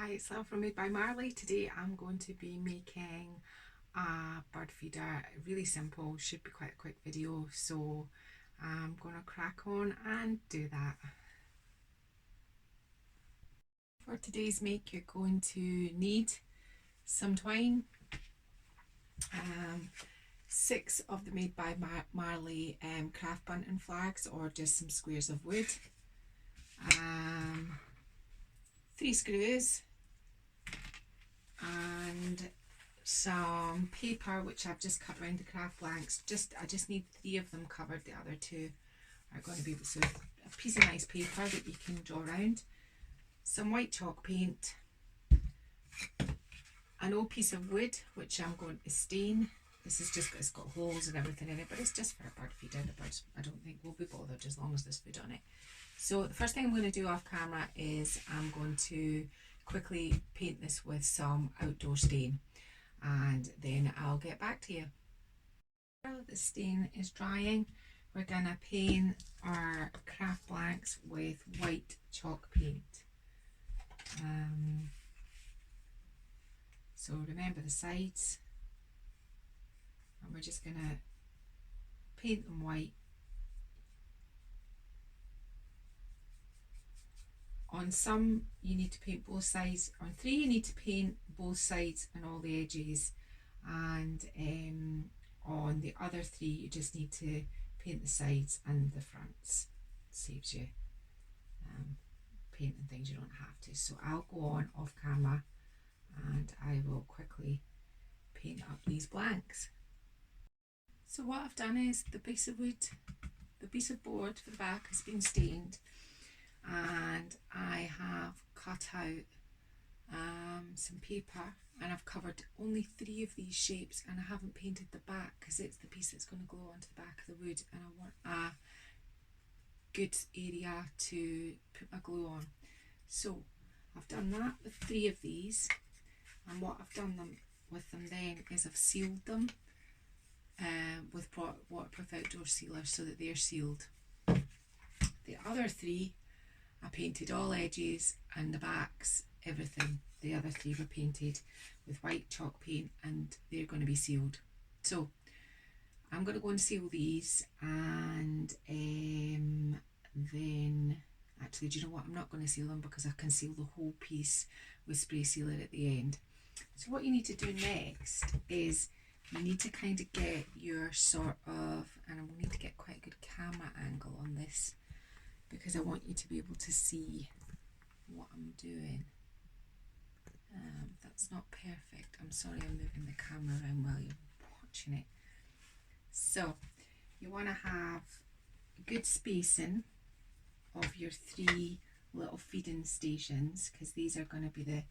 Hi, it's Love from Made by Marley. Today I'm going to be making a bird feeder. Really simple, should be quite a quick video, so I'm going to crack on and do that. For today's make, you're going to need some twine, 6 of the Made by Marley craft bunting flags, or just some squares of wood, 3 screws, and some paper which I've just cut around the craft blanks. I just need 3 of them covered. The other 2 are going to be so a piece of nice paper that you can draw around, some white chalk paint, an old piece of wood which I'm going to stain. This is just, it's got holes and everything in it, but it's just for a bird feeder. The birds, I don't think, will be bothered as long as there's food on it. So the first thing I'm going to do off camera is I'm going to quickly paint this with some outdoor stain, and then I'll get back to you. While the stain is drying, we're going to paint our craft blanks with white chalk paint. So remember the sides, and we're just going to paint them white. On some you need to paint both sides, on 3 you need to paint both sides and all the edges, and on the other 3 you just need to paint the sides and the fronts. It saves you painting things you don't have to. So I'll go on off camera and I will quickly paint up these blanks. So what I've done is the piece of wood, the piece of board for the back has been stained, and I have cut out some paper, and I've covered only 3 of these shapes, and I haven't painted the back because it's the piece that's going to glue onto the back of the wood, and I want a good area to put my glue on. So I've done that with 3 of these, and what I've done with them then is I've sealed them with waterproof outdoor sealer so that they're sealed. The other 3 I painted all edges and the backs, everything. The other 3 were painted with white chalk paint, and they're going to be sealed. So I'm going to go and seal these, and then actually, do you know what, I'm not going to seal them because I can seal the whole piece with spray sealer at the end. So what you need to do next is you need to kind of get your sort of, and I will need to get quite a good camera angle on this because I want you to be able to see what I'm doing. That's not perfect. I'm sorry, I'm moving the camera around while you're watching it. So you want to have good spacing of your 3 little feeding stations, because these are going to be the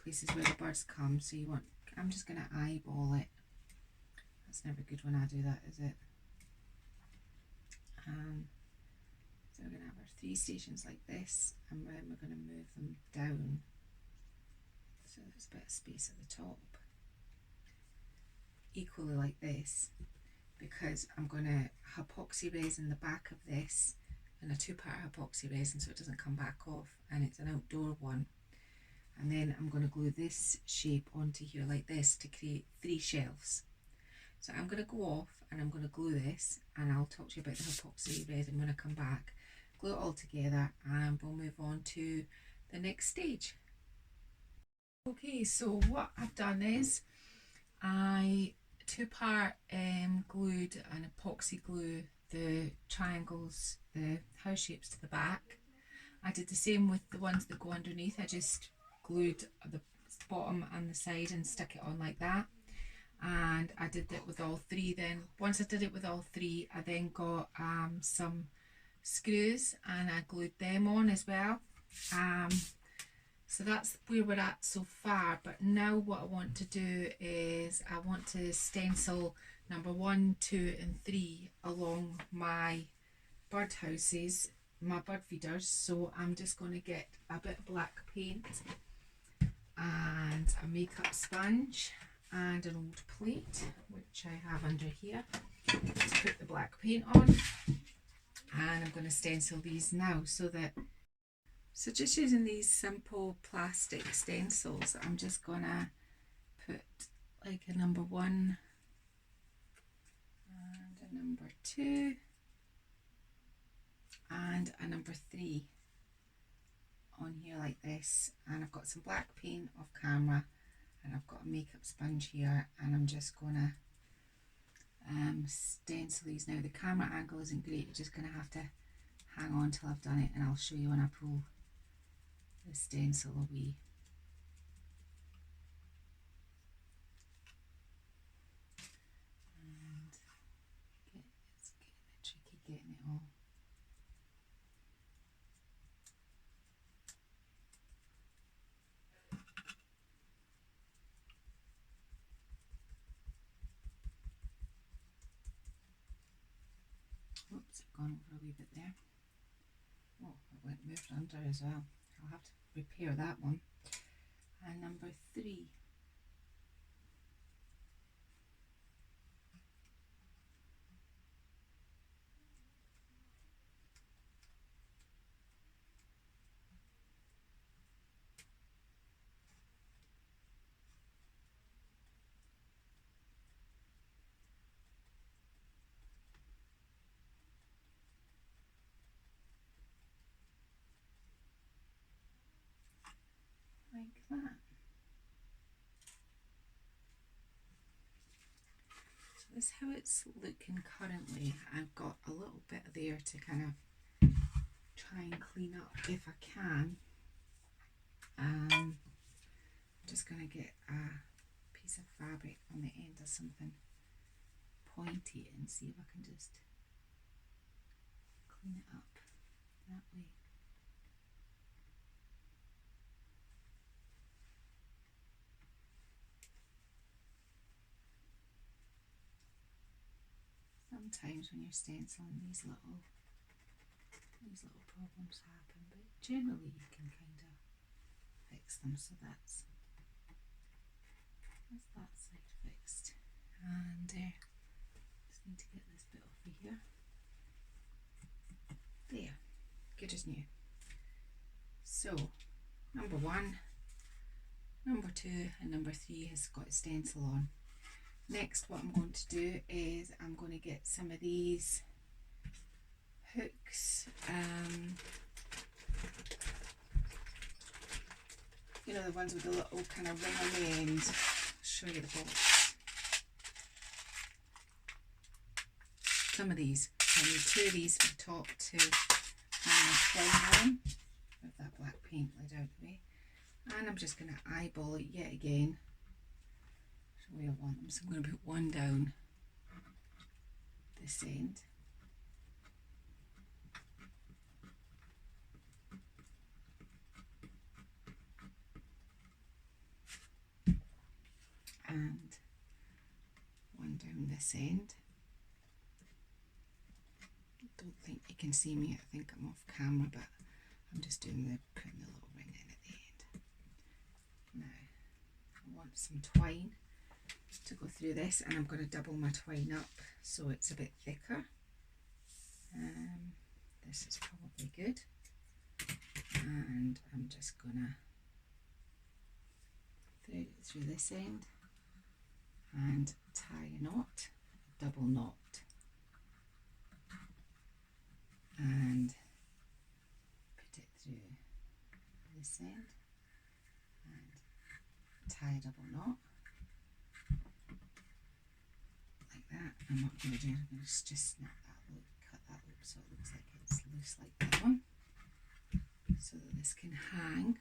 places where the birds come. So you want, I'm just going to eyeball it. That's never good when I do that, is it? So we're going to have our 3 stations like this, and then we're going to move them down so there's a bit of space at the top, equally like this, because I'm going to epoxy resin the back of this, and a 2-part epoxy resin so it doesn't come back off, and it's an outdoor one. And then I'm going to glue this shape onto here like this to create 3 shelves. So I'm going to go off and I'm going to glue this, and I'll talk to you about the epoxy resin when I come back. Glue it all together and we'll move on to the next stage. Okay, so what I've done is I 2-part glued and epoxy glue the triangles, the house shapes to the back. I did the same with the ones that go underneath. I just glued the bottom and the side and stuck it on like that. And I did it with all 3 then. Once I did it with all 3, I then got some screws and I glued them on as well. So that's where we're at so far, but now what I want to do is I want to stencil number 1, 2 and 3 along my bird houses, my bird feeders. So I'm just going to get a bit of black paint and a makeup sponge and an old plate which I have under here to put the black paint on, and I'm going to stencil these now so that So just using these simple plastic stencils, I'm just gonna put like a number 1 and a number 2 and a number 3 on here like this, and I've got some black paint off camera and I've got a makeup sponge here, and I'm just gonna stencil these. Now the camera angle isn't great, you're just gonna have to hang on till I've done it, and I'll show you when I pull the stencil away. And it's getting a bit tricky getting it all. Oops, I've gone over a wee bit there. Oh, it went moved under as well. I'll have to repair that one. And number 3. Like that. So this is how it's looking currently. I've got a little bit there to kind of try and clean up if I can. I'm just going to get a piece of fabric on the end of something pointy and see if I can just clean it up that way. Sometimes when you're stenciling, these little problems happen, but generally you can kind of fix them. So that's that side fixed, and just need to get this bit off of here. There, good as new. So number 1, number 2 and number 3 has got a stencil on. Next, what I'm going to do is I'm going to get some of these hooks, you know, the ones with the little kind of ring on the end. I'll show you the box. Some of these, I need 2 of these for the top to hang my twine on, with that black paint laid out of the way. And I'm just going to eyeball it yet again. Where I want them. So I'm going to put 1 down this end, and 1 down this end. Don't think you can see me, I think I'm off camera, but I'm just putting the little ring in at the end. Now I want some twine to go through this, and I'm going to double my twine up so it's a bit thicker. This is probably good, and I'm just gonna thread it through this end and tie a knot, a double knot, and put it through this end and tie a double knot. That. And what I'm going to do, I'm going to just snap that loop, cut that loop so it looks like it's loose like that one, so that this can hang.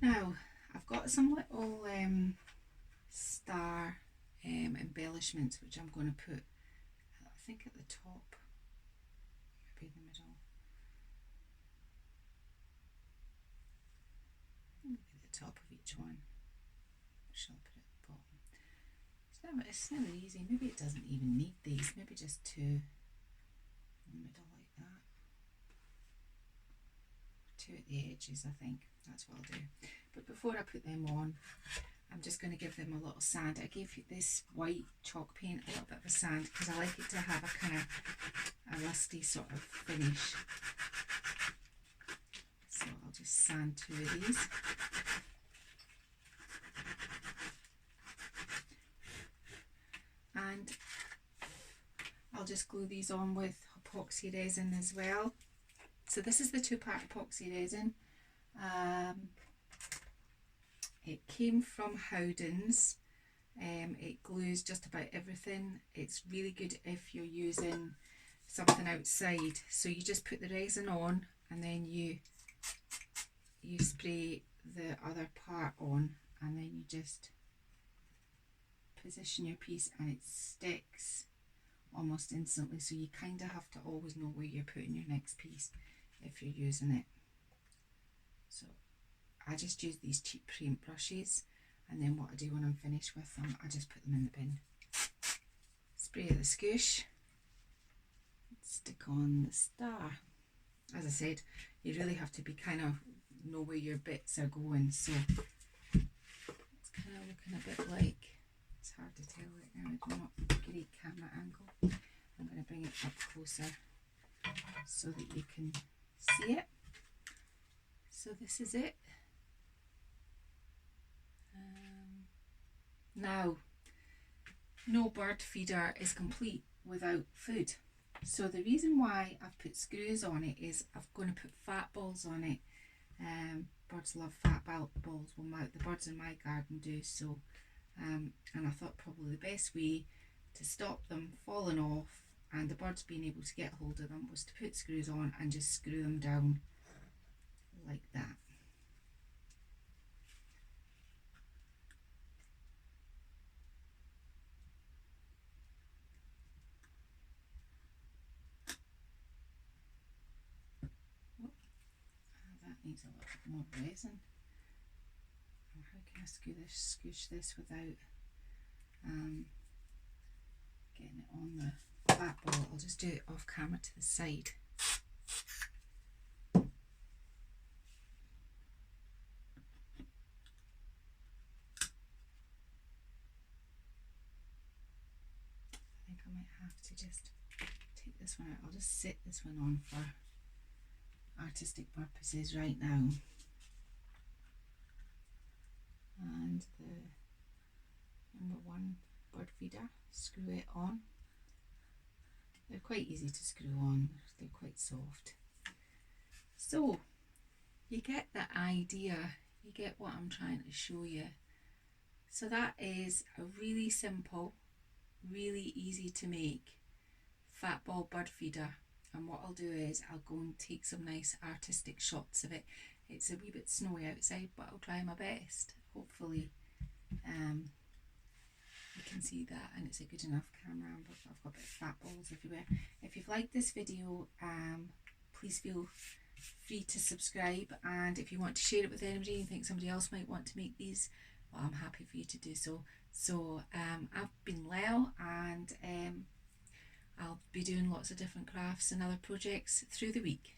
Now I've got some little star embellishments which I'm going to put, I think at the top, maybe in the middle, maybe at the top of each one. Shall I put it at the bottom? It's never easy. Maybe it doesn't even need these. Maybe just 2 in the middle like that. 2 at the edges, I think. That's what I'll do. But before I put them on, I'm just going to give them a little sand. I gave this white chalk paint a little bit of a sand because I like it to have a kind of a rusty sort of finish. sand 2 of these. And I'll just glue these on with epoxy resin as well. So this is the 2-part epoxy resin. It came from Howden's. It glues just about everything. It's really good if you're using something outside. So you just put the resin on and then you spray the other part on, and then you just position your piece and it sticks almost instantly. So you kind of have to always know where you're putting your next piece if you're using it. So I just use these cheap paint brushes, and then what I do when I'm finished with them, I just put them in the bin. Spray the scoosh, stick on the star. As I said, you really have to be kind of know where your bits are going, so it's kind of looking a bit like, it's hard to tell right now, it's not a great camera angle. I'm going to bring it up closer so that you can see it. So this is it. Now, no bird feeder is complete without food. So the reason why I've put screws on it is I'm going to put fat balls on it. Birds love fat balls. Well, the birds in my garden do. So, and I thought probably the best way to stop them falling off and the birds being able to get hold of them was to put screws on and just screw them down like that. That needs a little bit more resin. How can I scoosh this without getting it on the flat ball? I'll just do it off camera to the side. I think I might have to just take this one out. I'll just sit this one on for artistic purposes right now. And the number 1 bird feeder, screw it on. They're quite easy to screw on, they're quite soft. So you get the idea, you get what I'm trying to show you. So that is a really simple, really easy to make fat ball bird feeder. And what I'll do is I'll go and take some nice artistic shots of it. It's a wee bit snowy outside, but I'll try my best. Hopefully you can see that, and it's a good enough camera. I've got a bit of fat balls everywhere. If you've liked this video, please feel free to subscribe, and if you want to share it with anybody and think somebody else might want to make these, well, I'm happy for you to do so. So I've been Lel, and I'll be doing lots of different crafts and other projects through the week.